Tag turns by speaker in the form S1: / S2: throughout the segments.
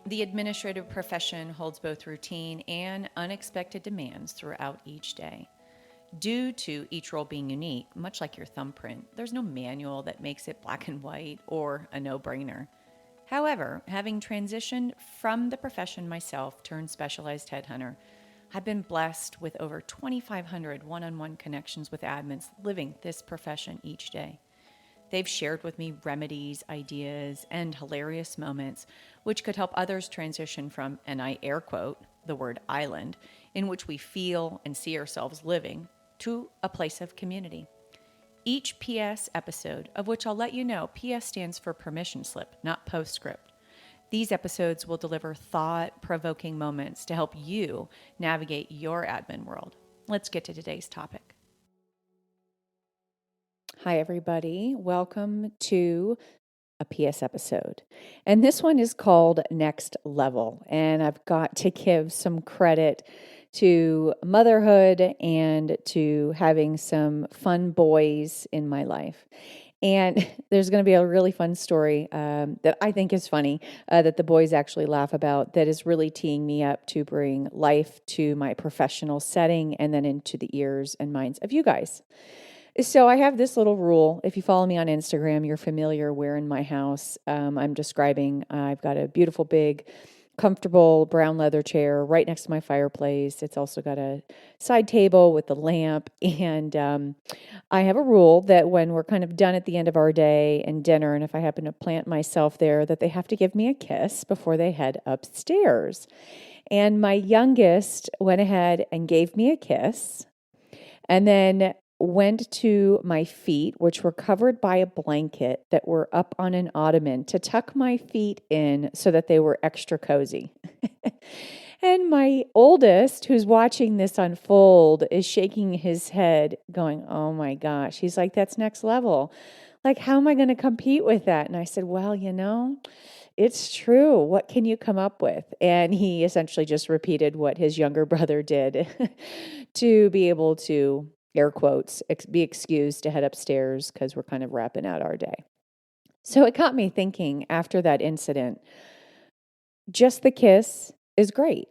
S1: The administrative profession holds both routine and unexpected demands throughout each day. Due to each role being unique, much like your thumbprint, there's no manual that makes it black and white or a no brainer. However, having transitioned from the profession myself turned specialized headhunter, I've been blessed with over 2,500 one on one connections with admins living this profession each day. They've shared with me remedies, ideas, and hilarious moments which could help others transition from, and I air quote, the word island, in which we feel and see ourselves living, to a place of community. Each PS episode, of which I'll let you know, PS stands for permission slip, not postscript. These episodes will deliver thought provoking moments to help you navigate your admin world. Let's get to today's topic. Hi, everybody. Welcome to a PS episode. And this one is called Next Level. And I've got to give some credit to motherhood and to having some fun boys in my life. And there's going to be a really fun story that I think is funny, that the boys actually laugh about, that is really teeing me up to bring life to my professional setting and then into the ears and minds of you guys. So I have this little rule. If you follow me on Instagram, you're familiar where in my house I'm describing. I've got a beautiful, big, comfortable brown leather chair right next to my fireplace. It's also got a side table with the lamp. And I have a rule that when we're kind of done at the end of our day and dinner, and if I happen to plant myself there, that they have to give me a kiss before they head upstairs. And my youngest went ahead and gave me a kiss. And then went to my feet, which were covered by a blanket that were up on an ottoman to tuck my feet in so that they were extra cozy. And my oldest, who's watching this unfold, is shaking his head going, oh my gosh. He's like, that's next level. Like, how am I going to compete with that? And I said, well, it's true. What can you come up with? And he essentially just repeated what his younger brother did to be able to, air quotes, be excused to head upstairs because we're kind of wrapping out our day. So it got me thinking after that incident, just the kiss is great,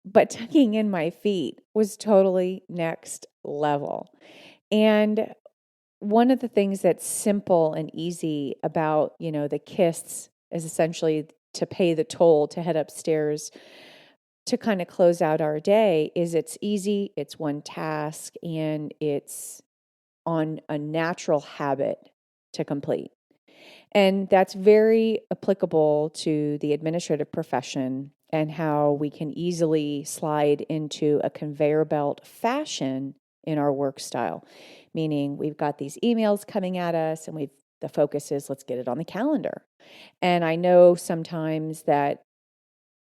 S1: but tucking in my feet was totally next level. And one of the things that's simple and easy about, the kiss is essentially to pay the toll to head upstairs to kind of close out our day is it's easy, it's one task, and it's on a natural habit to complete. And that's very applicable to the administrative profession and how we can easily slide into a conveyor belt fashion in our work style, meaning we've got these emails coming at us and the focus is let's get it on the calendar. And I know sometimes that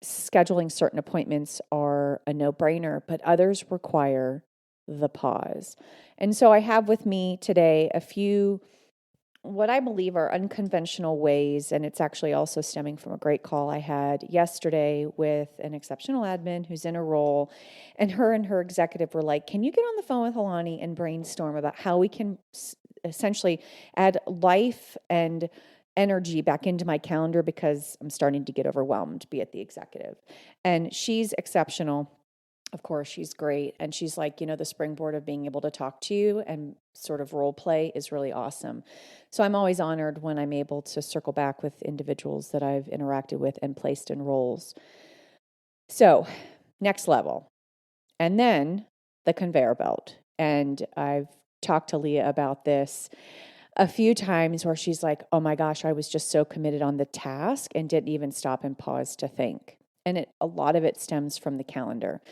S1: scheduling certain appointments are a no-brainer, but others require the pause. And so I have with me today a few what I believe are unconventional ways, and it's actually also stemming from a great call I had yesterday with an exceptional admin who's in a role, and her executive were like, can you get on the phone with Hilani and brainstorm about how we can essentially add life and energy back into my calendar because I'm starting to get overwhelmed, be it the executive. And she's exceptional. Of course, she's great. And she's like, the springboard of being able to talk to you and sort of role play is really awesome. So I'm always honored when I'm able to circle back with individuals that I've interacted with and placed in roles. So next level. And then the conveyor belt. And I've talked to Leah about this a few times where she's like, oh my gosh, I was just so committed on the task and didn't even stop and pause to think. And a lot of it stems from the calendar.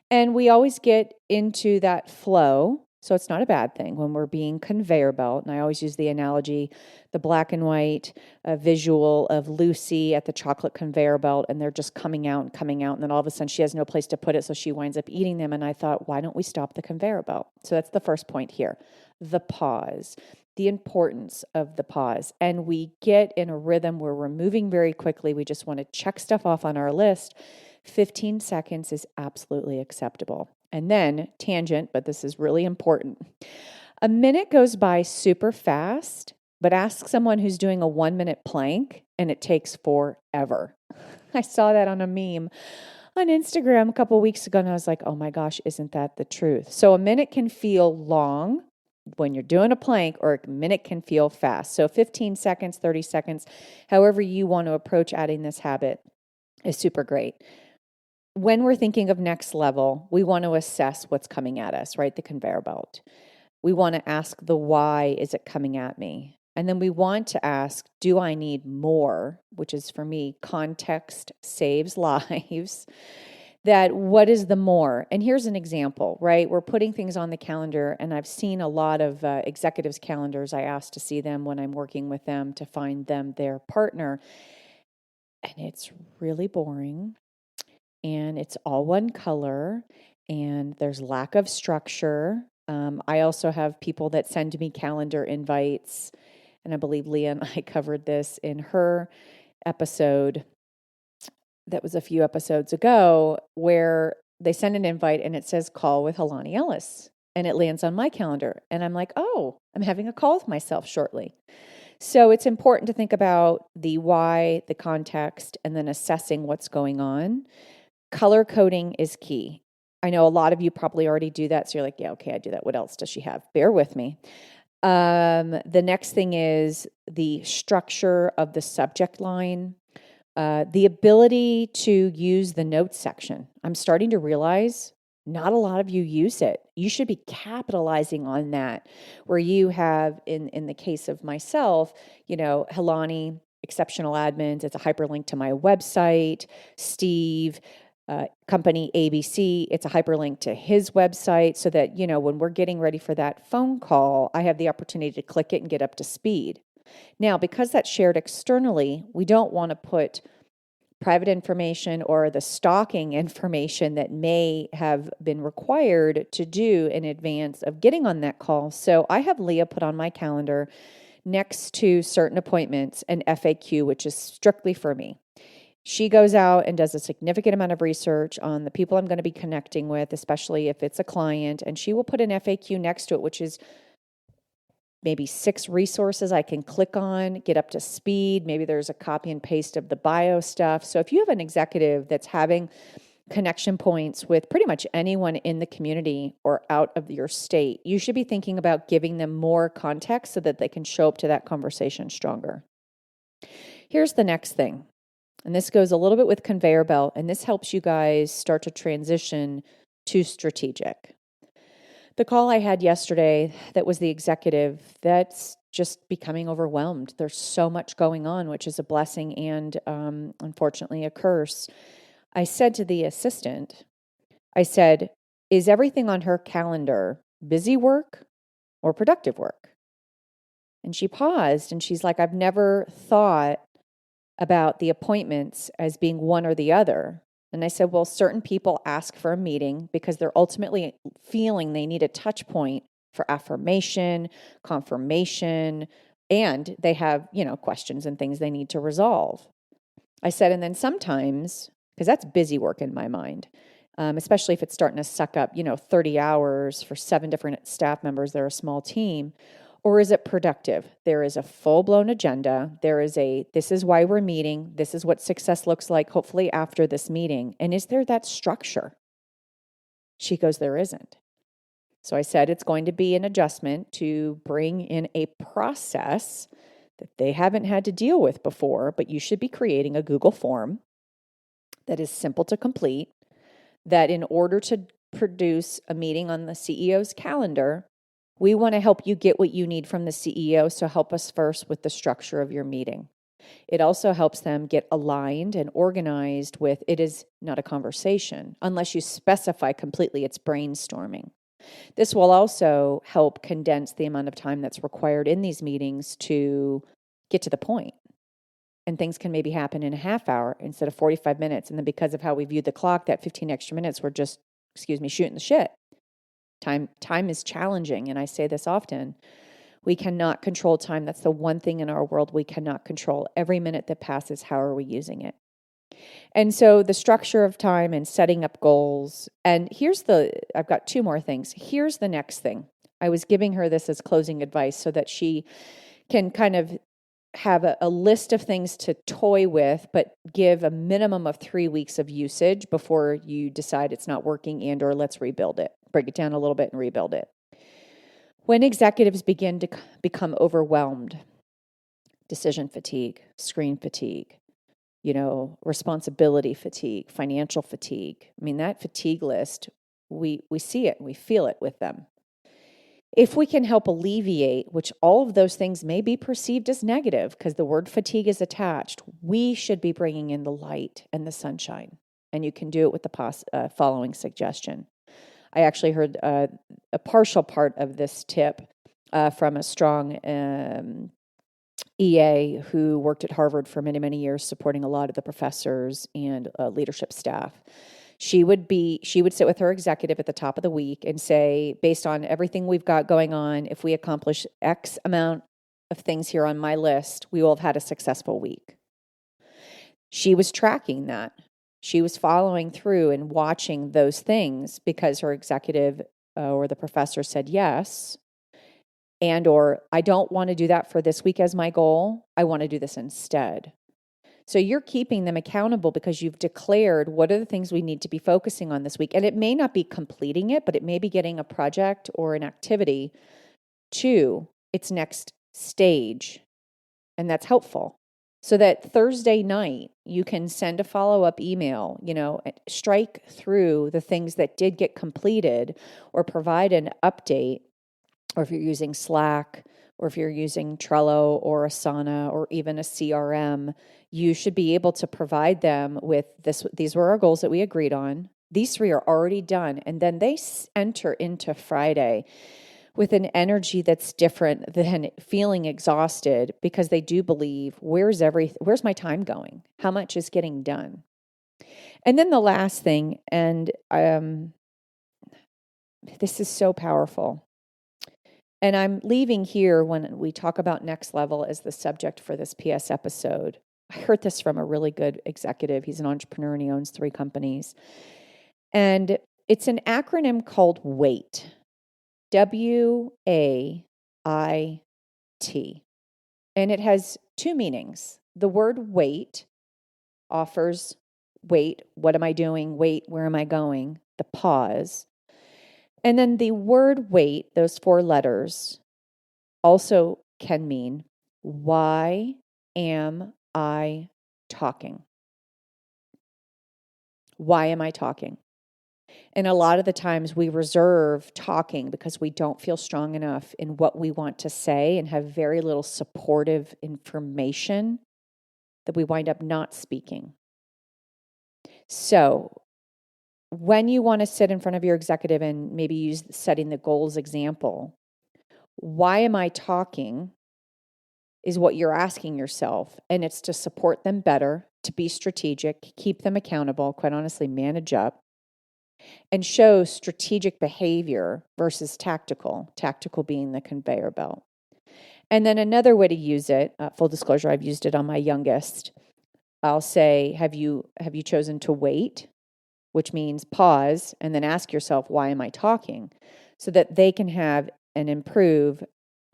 S1: And we always get into that flow. So it's not a bad thing when we're being conveyor belt. And I always use the analogy, the black and white visual of Lucy at the chocolate conveyor belt, and they're just coming out and coming out. And then all of a sudden she has no place to put it. So she winds up eating them. And I thought, why don't we stop the conveyor belt? So that's the first point here, the pause. The importance of the pause. And we get in a rhythm where we're moving very quickly. We just want to check stuff off on our list. 15 seconds is absolutely acceptable. And then, tangent, but this is really important. A minute goes by super fast, but ask someone who's doing a 1 minute plank and it takes forever. I saw that on a meme on Instagram a couple weeks ago, and I was like, oh my gosh, isn't that the truth? So a minute can feel long when you're doing a plank, or a minute can feel fast. So 15 seconds, 30 seconds, however you want to approach adding this habit is super great. When we're thinking of next level, we want to assess what's coming at us, right? The conveyor belt. We want to ask the why is it coming at me? And then we want to ask, do I need more? Which is, for me, context saves lives. That what is the more? And here's an example, right? We're putting things on the calendar, and I've seen a lot of executives' calendars. I ask to see them when I'm working with them to find them their partner. And it's really boring, and it's all one color, and there's lack of structure. I also have people that send me calendar invites, and I believe Leah and I covered this in her episode that was a few episodes ago, where they send an invite and it says call with Hilani Ellis, and it lands on my calendar. And I'm like, oh, I'm having a call with myself shortly. So it's important to think about the why, the context, and then assessing what's going on. Color coding is key. I know a lot of you probably already do that. So you're like, yeah, okay, I do that. What else does she have? Bear with me. The next thing is the structure of the subject line, the ability to use the notes section. I'm starting to realize not a lot of you use it. You should be capitalizing on that, where you have, in the case of myself, Hilani, Exceptional Admins, it's a hyperlink to my website. Steve, company ABC, it's a hyperlink to his website, so that, when we're getting ready for that phone call, I have the opportunity to click it and get up to speed. Now, because that's shared externally, we don't want to put private information or the stalking information that may have been required to do in advance of getting on that call. So I have Leah put on my calendar next to certain appointments an FAQ, which is strictly for me. She goes out and does a significant amount of research on the people I'm going to be connecting with, especially if it's a client, and she will put an FAQ next to it, which is maybe 6 resources I can click on, get up to speed. Maybe there's a copy and paste of the bio stuff. So if you have an executive that's having connection points with pretty much anyone in the community or out of your state, you should be thinking about giving them more context so that they can show up to that conversation stronger. Here's the next thing. And this goes a little bit with conveyor belt, and this helps you guys start to transition to strategic. The call I had yesterday, that was the executive that's just becoming overwhelmed. There's so much going on, which is a blessing and unfortunately a curse. I said to the assistant, is everything on her calendar busy work or productive work? And she paused and she's like, I've never thought about the appointments as being one or the other. And I said, well, certain people ask for a meeting because they're ultimately feeling they need a touch point for affirmation, confirmation, and they have, questions and things they need to resolve. I said, and then sometimes, because that's busy work in my mind, especially if it's starting to suck up, 30 hours for 7 different staff members, they're a small team. Or is it productive? There is a full-blown agenda. This is why we're meeting. This is what success looks like, hopefully after this meeting. And is there that structure? She goes, there isn't. So I said, it's going to be an adjustment to bring in a process that they haven't had to deal with before, but you should be creating a Google form that is simple to complete, that in order to produce a meeting on the CEO's calendar, we want to help you get what you need from the CEO, so help us first with the structure of your meeting. It also helps them get aligned and organized with it is not a conversation, unless you specify completely it's brainstorming. This will also help condense the amount of time that's required in these meetings to get to the point. And things can maybe happen in a half hour instead of 45 minutes. And then because of how we view the clock, that 15 extra minutes, we're just, shooting the shit. Time is challenging, and I say this often. We cannot control time. That's the one thing in our world we cannot control. Every minute that passes, how are we using it? And so the structure of time and setting up goals. And I've got 2 more things. Here's the next thing. I was giving her this as closing advice so that she can kind of have a list of things to toy with, but give a minimum of 3 weeks of usage before you decide it's not working and or let's rebuild it. Break it down a little bit and rebuild it. When executives begin to become overwhelmed, decision fatigue, screen fatigue, responsibility fatigue, financial fatigue. I mean, that fatigue list, we see it and we feel it with them. If we can help alleviate, which all of those things may be perceived as negative because the word fatigue is attached, we should be bringing in the light and the sunshine. And you can do it with the following suggestion. I actually heard a partial part of this tip from a strong EA who worked at Harvard for many, many years, supporting a lot of the professors and leadership staff. She would sit with her executive at the top of the week and say, based on everything we've got going on, if we accomplish X amount of things here on my list, we will have had a successful week. She was tracking that. She was following through and watching those things because her executive or the professor said yes, and or I don't want to do that for this week as my goal. I want to do this instead. So you're keeping them accountable because you've declared what are the things we need to be focusing on this week. And it may not be completing it, but it may be getting a project or an activity to its next stage. And that's helpful. So that Thursday night, you can send a follow-up email, strike through the things that did get completed or provide an update. Or if you're using Slack, or if you're using Trello or Asana or even a CRM, you should be able to provide them with this. These were our goals that we agreed on. These 3 are already done. And then they enter into Friday with an energy that's different than feeling exhausted because they do believe, where's my time going? How much is getting done? And then the last thing, and this is so powerful. And I'm leaving here when we talk about next level as the subject for this PS episode. I heard this from a really good executive. He's an entrepreneur and he owns 3 companies. And it's an acronym called WAIT. WAIT. And it has 2 meanings. The word wait offers wait, what am I doing? Wait, where am I going? The pause. And then the word wait, those 4 letters, also can mean, why am I talking? Why am I talking? And a lot of the times we reserve talking because we don't feel strong enough in what we want to say and have very little supportive information that we wind up not speaking. So when you want to sit in front of your executive and maybe use setting the goals example, why am I talking is what you're asking yourself. And it's to support them better, to be strategic, keep them accountable, quite honestly, manage up, and show strategic behavior versus tactical being the conveyor belt. And then another way to use it, full disclosure, I've used it on my youngest. I'll say, have you chosen to wait? Which means pause and then ask yourself, why am I talking? So that they can have and improve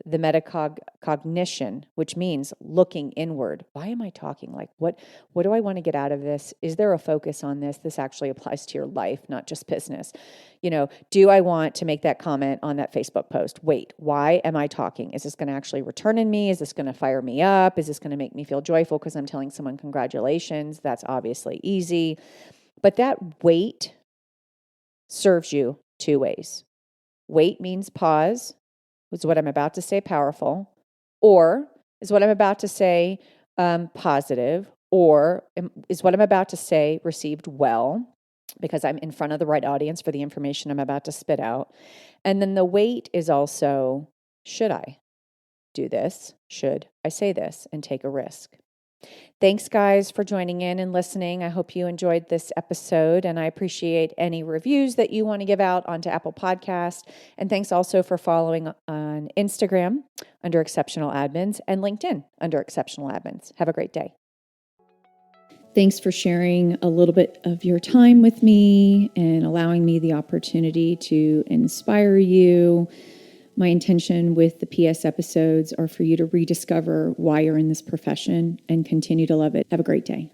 S1: the metacognition, which means looking inward. Why am I talking? Like, what do I want to get out of this? Is there a focus on this? This actually applies to your life, not just business. Do I want to make that comment on that Facebook post? Wait, why am I talking? Is this going to actually return in me? Is this going to fire me up? Is this going to make me feel joyful because I'm telling someone congratulations? That's obviously easy. But that wait serves you 2 ways. Wait means pause. Is what I'm about to say powerful? Or is what I'm about to say positive? Or is what I'm about to say received well? Because I'm in front of the right audience for the information I'm about to spit out. And then the wait is also, should I do this? Should I say this and take a risk? Thanks, guys, for joining in and listening. I hope you enjoyed this episode, and I appreciate any reviews that you want to give out onto Apple Podcast. And thanks also for following on Instagram under Exceptional Admins and LinkedIn under Exceptional Admins. Have a great day. Thanks for sharing a little bit of your time with me and allowing me the opportunity to inspire you. My intention with the PS episodes are for you to rediscover why you're in this profession and continue to love it. Have a great day.